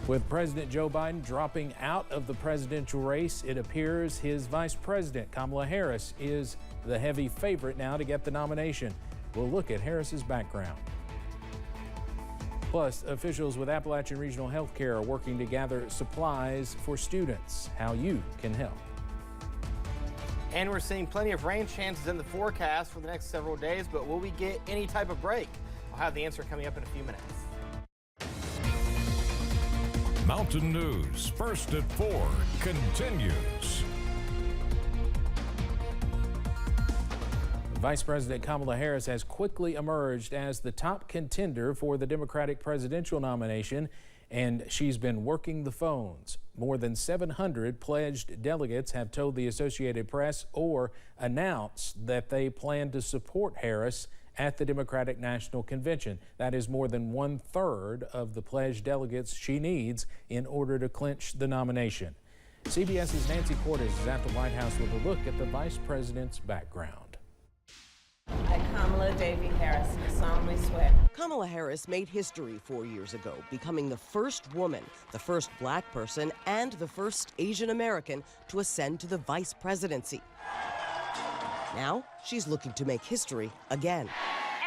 With President Joe Biden dropping out of the presidential race, it appears his vice president, Kamala Harris, is the heavy favorite now to get the nomination. We'll look at Harris's background. Plus, officials with Appalachian Regional Healthcare are working to gather supplies for students. How you can help. And we're seeing plenty of rain chances in the forecast for the next several days, but will we get any type of break? I'll have the answer coming up in a few minutes. Mountain News, first at 4, continues. Vice President Kamala Harris has quickly emerged as the top contender for the Democratic presidential nomination, and she's been working the phones. More than 700 pledged delegates have told the Associated Press or announced that they plan to support Harris at the Democratic National Convention. That is more than 1/3 of the pledged delegates she needs in order to clinch the nomination. CBS's Nancy Cordes is at the White House with a look at the vice president's background. I, Kamala Devi Harris, solemnly swear. Kamala Harris made history 4 years ago, becoming the first woman, the first black person, and the first Asian American to ascend to the vice presidency. Now, she's looking to make history again.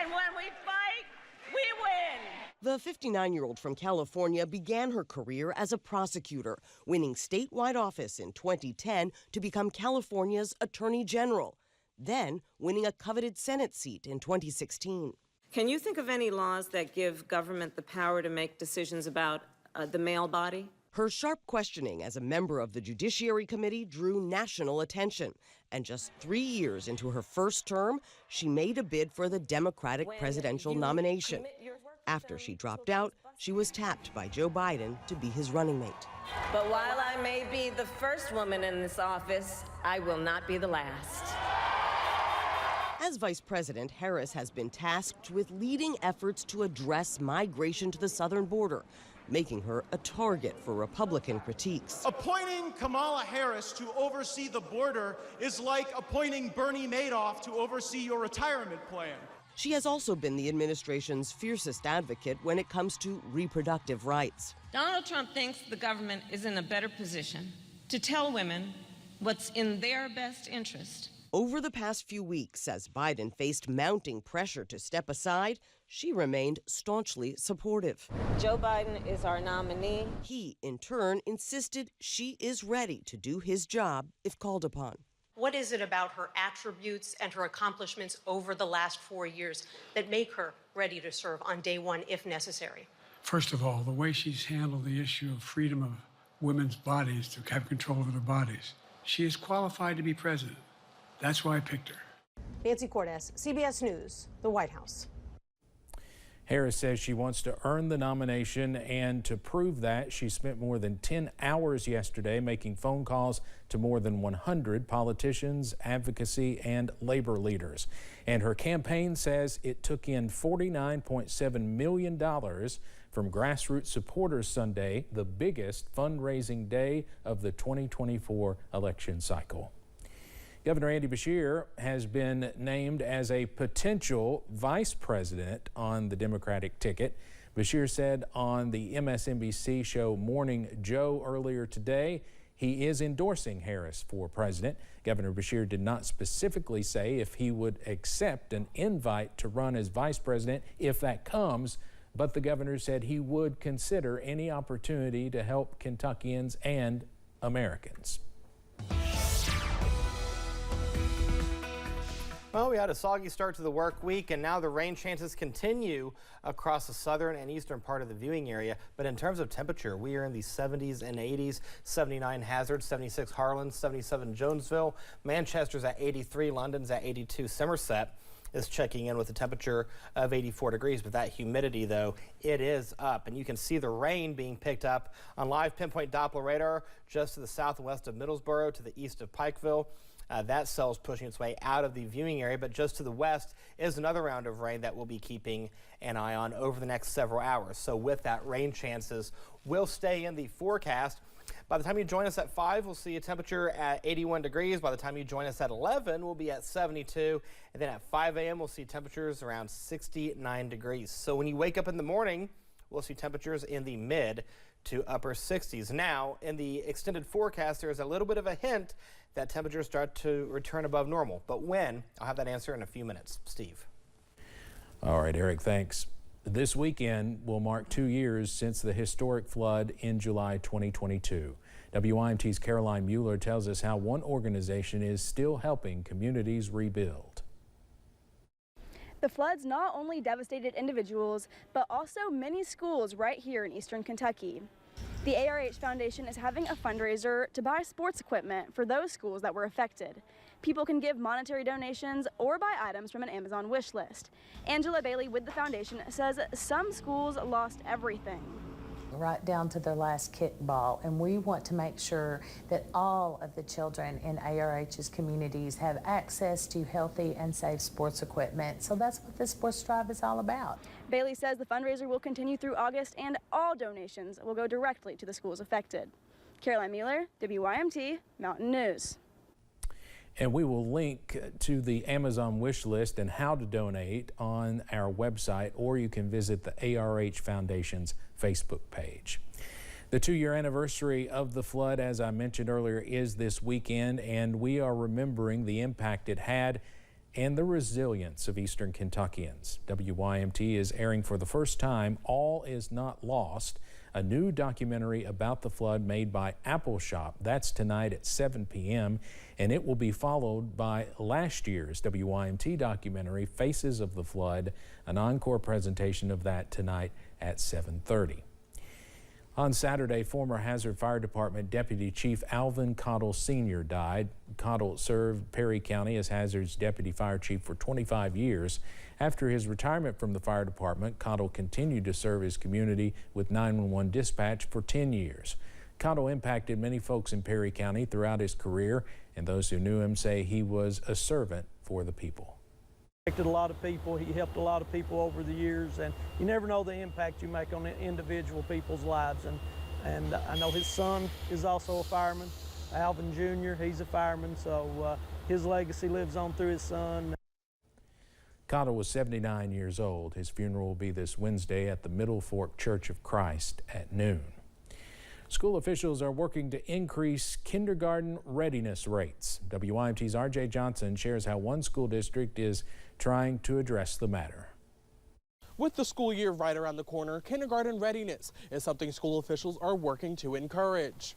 And when we fight, we win. The 59-year-old from California began her career as a prosecutor, winning statewide office in 2010 to become California's Attorney General, then winning a coveted Senate seat in 2016. Can you think of any laws that give government the power to make decisions about the male body? Her sharp questioning as a member of the Judiciary Committee drew national attention. And just 3 years into her first term, she made a bid for the Democratic presidential nomination. After she dropped out, she was tapped by Joe Biden to be his running mate. But while I may be the first woman in this office, I will not be the last. As vice president, Harris has been tasked with leading efforts to address migration to the southern border, making her a target for Republican critiques. Appointing Kamala Harris to oversee the border is like appointing Bernie Madoff to oversee your retirement plan. She has also been the administration's fiercest advocate when it comes to reproductive rights. Donald Trump thinks the government is in a better position to tell women what's in their best interest. Over the past few weeks, as Biden faced mounting pressure to step aside, she remained staunchly supportive. Joe Biden is our nominee. He, in turn, insisted she is ready to do his job if called upon. What is it about her attributes and her accomplishments over the last 4 years that make her ready to serve on day one if necessary? First of all, the way she's handled the issue of freedom of women's bodies to have control over their bodies. She is qualified to be president. That's why I picked her. Nancy Cordes, CBS News, the White House. Harris says she wants to earn the nomination, and to prove that, she spent more than 10 hours yesterday making phone calls to more than 100 politicians, advocacy, and labor leaders. And her campaign says it took in $49.7 million from grassroots supporters Sunday, the biggest fundraising day of the 2024 election cycle. Governor Andy Beshear has been named as a potential vice president on the Democratic ticket. Beshear said on the MSNBC show Morning Joe earlier today he is endorsing Harris for president. Governor Beshear did not specifically say if he would accept an invite to run as vice president if that comes, but the governor said he would consider any opportunity to help Kentuckians and Americans. Well, we had a soggy start to the work week, and now the rain chances continue across the southern and eastern part of the viewing area. But in terms of temperature, we are in the 70s and 80s, 79 Hazard, 76 Harlan, 77 Jonesville. Manchester's at 83, London's at 82, Somerset is checking in with a temperature of 84 degrees. But that humidity, though, it is up. And you can see the rain being picked up on live pinpoint Doppler radar just to the southwest of Middlesboro, to the east of Pikeville. That cell is pushing its way out of the viewing area, but just to the west is another round of rain that we'll be keeping an eye on over the next several hours. So with that, rain chances will stay in the forecast. By the time you join us at 5, we'll see a temperature at 81 degrees. By the time you join us at 11, we'll be at 72. And then at 5 a.m., we'll see temperatures around 69 degrees. So when you wake up in the morning, we'll see temperatures in the mid to upper 60s. Now, in the extended forecast, there is a little bit of a hint that temperatures start to return above normal. But when? I'll have that answer in a few minutes. Steve. All right, Eric, thanks. This weekend will mark 2 years since the historic flood in July 2022. WYMT's Caroline Mueller tells us how one organization is still helping communities rebuild. The floods not only devastated individuals, but also many schools right here in eastern Kentucky. The ARH Foundation is having a fundraiser to buy sports equipment for those schools that were affected. People can give monetary donations or buy items from an Amazon wish list. Angela Bailey with the foundation says some schools lost everything. Right down to their last kickball, and we want to make sure that all of the children in ARH's communities have access to healthy and safe sports equipment. So that's what this sports drive is all about. Bailey says the fundraiser will continue through August and all donations will go directly to the schools affected. Caroline Mueller, WYMT, Mountain News. And we will link to the Amazon wish list and how to donate on our website, or you can visit the ARH Foundation's Facebook page. The 2-year anniversary of the flood, as I mentioned earlier, is this weekend, and we are remembering the impact it had and the resilience of Eastern Kentuckians. WYMT is airing for the first time All Is Not Lost, a new documentary about the flood made by Appalshop. That's tonight at 7 p.m. and it will be followed by last year's WYMT documentary, Faces of the Flood, an encore presentation of that tonight at 7:30. On Saturday, former Hazard Fire Department Deputy Chief Alvin Cottle Sr. died. Cottle served Perry County as Hazard's Deputy Fire Chief for 25 years. After his retirement from the fire department, Cottle continued to serve his community with 911 dispatch for 10 years. Cottle impacted many folks in Perry County throughout his career, and those who knew him say he was a servant for the people. He affected a lot of people. He helped a lot of people over the years, and you never know the impact you make on individual people's lives. And I know his son is also a fireman, Alvin Jr. He's a fireman, so his legacy lives on through his son. Cottle was 79 years old. His funeral will be this Wednesday at the Middle Fork Church of Christ at noon. School officials are working to increase kindergarten readiness rates. WYMT's RJ Johnson shares how one school district is trying to address the matter. With the school year right around the corner, kindergarten readiness is something school officials are working to encourage.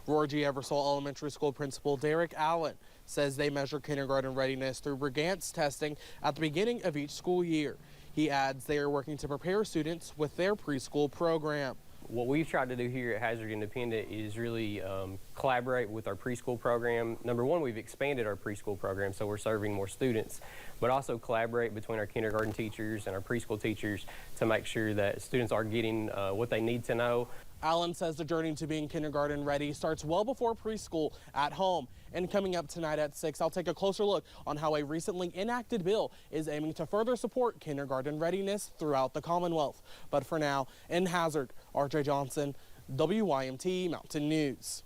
Roy G. Eversole Elementary School Principal Derek Allen says they measure kindergarten readiness through Brigance testing at the beginning of each school year. He adds they are working to prepare students with their preschool program. What we've tried to do here at Hazard Independent is really collaborate with our preschool program. Number one, we've expanded our preschool program, so we're serving more students, but also collaborate between our kindergarten teachers and our preschool teachers to make sure that students are getting what they need to know. Allen says the journey to being kindergarten ready starts well before preschool at home. And coming up tonight at 6, I'll take a closer look on how a recently enacted bill is aiming to further support kindergarten readiness throughout the Commonwealth. But for now, in Hazard, RJ Johnson, WYMT Mountain News.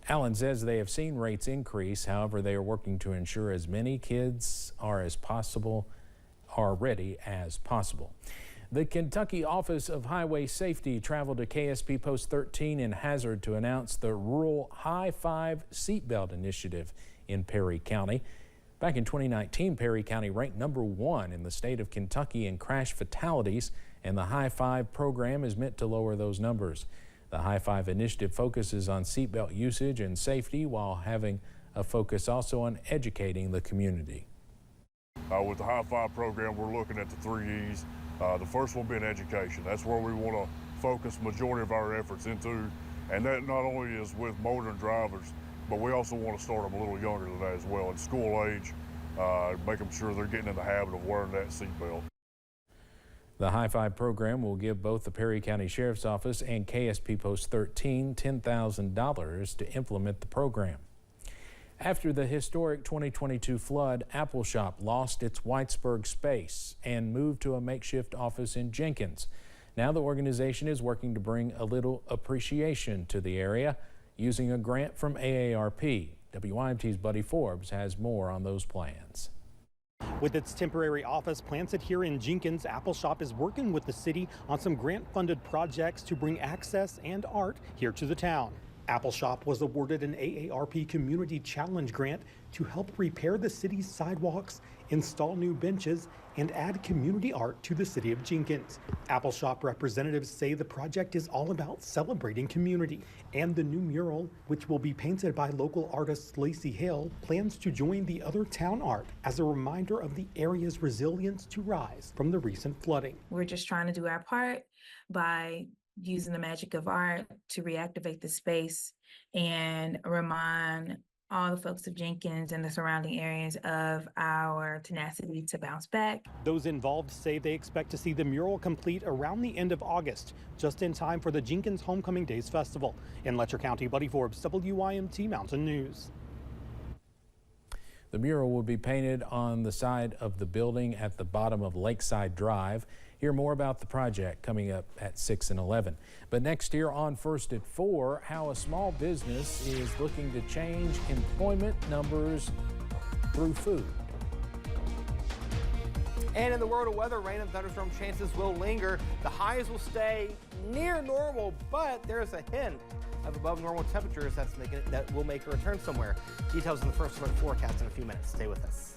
Allen says they have seen rates increase. However, they are working to ensure as many kids are ready as possible. The Kentucky Office of Highway Safety traveled to KSP Post 13 in Hazard to announce the Rural High Five Seatbelt Initiative in Perry County. Back in 2019, Perry County ranked #1 in the state of Kentucky in crash fatalities, and the High Five program is meant to lower those numbers. The High Five initiative focuses on seatbelt usage and safety while having a focus also on educating the community. With the High Five program, we're looking at the 3 E's. The first one being education. That's where we want to focus majority of our efforts into, and that not only is with motoring drivers, but we also want to start them a little younger than that as well, in school age, making sure they're getting in the habit of wearing that seatbelt. The High Five program will give both the Perry County Sheriff's Office and KSP Post 13 $10,000 to implement the program. After the historic 2022 flood, Appalshop lost its Whitesburg space and moved to a makeshift office in Jenkins. Now the organization is working to bring a little appreciation to the area using a grant from AARP. WYMT's Buddy Forbes has more on those plans. With its temporary office planted here in Jenkins, Appalshop is working with the city on some grant-funded projects to bring access and art here to the town. Appalshop was awarded an AARP Community Challenge grant to help repair the city's sidewalks, install new benches, and add community art to the city of Jenkins. Appalshop representatives say the project is all about celebrating community, and the new mural, which will be painted by local artist Lacey Hale, plans to join the other town art as a reminder of the area's resilience to rise from the recent flooding. We're just trying to do our part by using the magic of art to reactivate the space and remind all the folks of Jenkins and the surrounding areas of our tenacity to bounce back. Those involved say they expect to see the mural complete around the end of August, just in time for the Jenkins Homecoming Days Festival. In Letcher County, Buddy Forbes, WYMT Mountain News. The mural will be painted on the side of the building at the bottom of Lakeside Drive. Hear more about the project coming up at 6 and 11. But next year on First at 4, how a small business is looking to change employment numbers through food. And in the world of weather, rain and thunderstorm chances will linger. The highs will stay near normal, but there's a hint of above normal temperatures that will make a return somewhere. Details in the First Alert forecast in a few minutes. Stay with us.